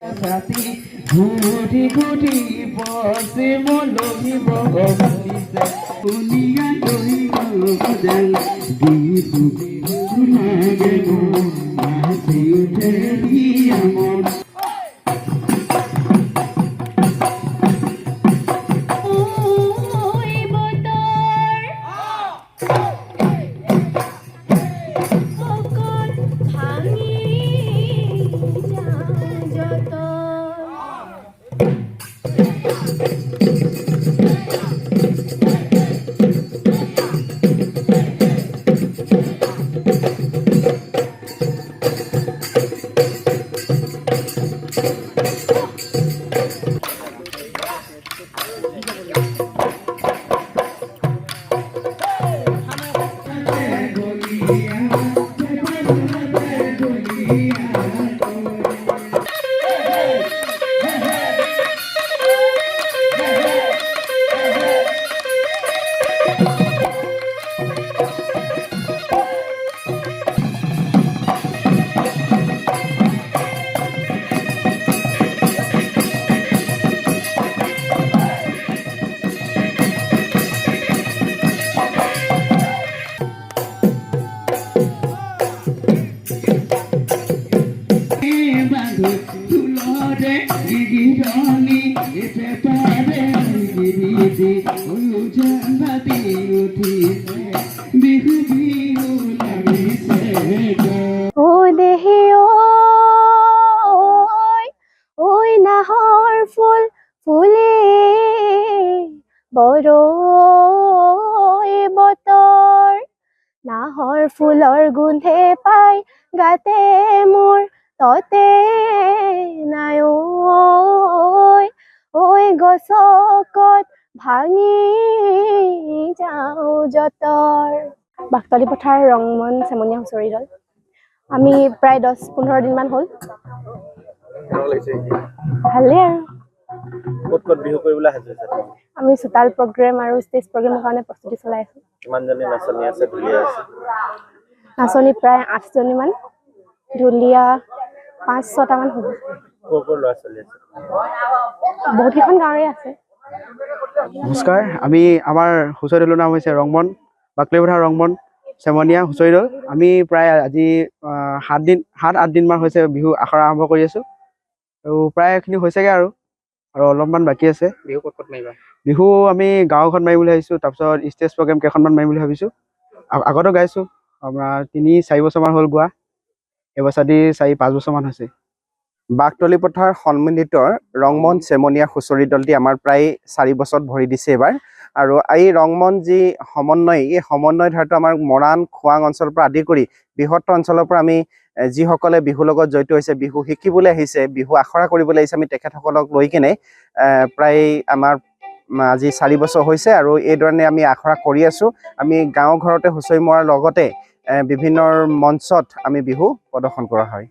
সাথী ঘুটি ঘুটি বসে মলমি বহিছে দুনিয়া দৈব বদল বিহু বিহু লাগে মন নাচি উঠে দিয়া মন তুলরে গিরিজনি পেপারে গিরিতে উজানবাতি উঠিছে বিহু বিহু লাগিছে ও দেহি ওই নাহৰ ফুল ফুলে বড় বতৰ নাহৰ ফুলৰ গোন্ধে পাই গাতে মোৰ ততে নাই ঐ গছকত ভাঙি যাওঁ যতৰ বাকতালি পথাৰ ৰংমন চেমনীয়া হুঁচৰি দল আমি প্ৰায় 10-15 দিনমান হ'ল ভালেই আৰু ক'ত বিহু কৰিবলৈ আহিছে আমি চোতাল প্ৰগ্ৰেম আৰু ষ্টেজ প্ৰগ্ৰেমৰ কাৰণে প্ৰস্তুতি চলাই আছো কিমানজনী নাচনী আছে ঢুলীয়া আছে নাচনী প্ৰায় 8 জনীমান ঢুলীয়া 5-6টা মান হ'ব ক'ৰ ল'ৰা ছোৱালী আছে বহুতকেইখন গাঁৱৰে আছে নমস্কাৰ আমি আমাৰ হুঁচৰি দলৰ নাম হৈছে ৰংমন বাকলি পথাৰ ৰংমন চেমনীয়া হুঁচৰি দল আমি প্ৰায় আজি 7-8 দিনমান হৈছে বিহু আখৰা আৰম্ভ কৰি আছোঁ আৰু প্ৰায়খিনি হৈছেগৈ আৰু অলপমান বাকী আছে বিহু ক'ত মাৰিবা বিহু আমি গাঁওখন মাৰিম বুলি ভাবিছোঁ তাৰপিছত ষ্টেজ প্ৰগ্ৰেম কেইখনমান মাৰিম বুলি ভাবিছোঁ আগতো গাইছোঁ আমাৰ 3-4 বছৰমান হ'ল গোৱা এইবছৰ দি 4-5 বছৰমান হৈছে বাকতলি পথাৰ সন্মিলিত ৰংমন চেমনীয়া হুঁচৰি দলটি আমাৰ প্ৰায় 4 বছৰত ভৰি দিছে এবাৰ আৰু এই ৰংমন যি সমন্বয় এই সমন্বয় ধাৰাটো আমাৰ মৰাণ খোৱাং অঞ্চলৰ পৰা আদি কৰি বৃহত্তৰ অঞ্চলৰ পৰা আমি যিসকলে বিহুৰ লগত জড়িত হৈছে বিহু শিকিবলৈ আহিছে বিহু আখৰা কৰিবলৈ আহিছে আমি তেখেতসকলক লৈ কিনে প্ৰায় আমাৰ আজি 4 বছৰ হৈছে আৰু এইধৰণে আমি আখৰা কৰি আছোঁ আমি গাঁও ঘৰতে হুঁচৰি মৰাৰ লগতে বিভিন্ন মঞ্চত আমি বিহু প্ৰদৰ্শন কৰা হয়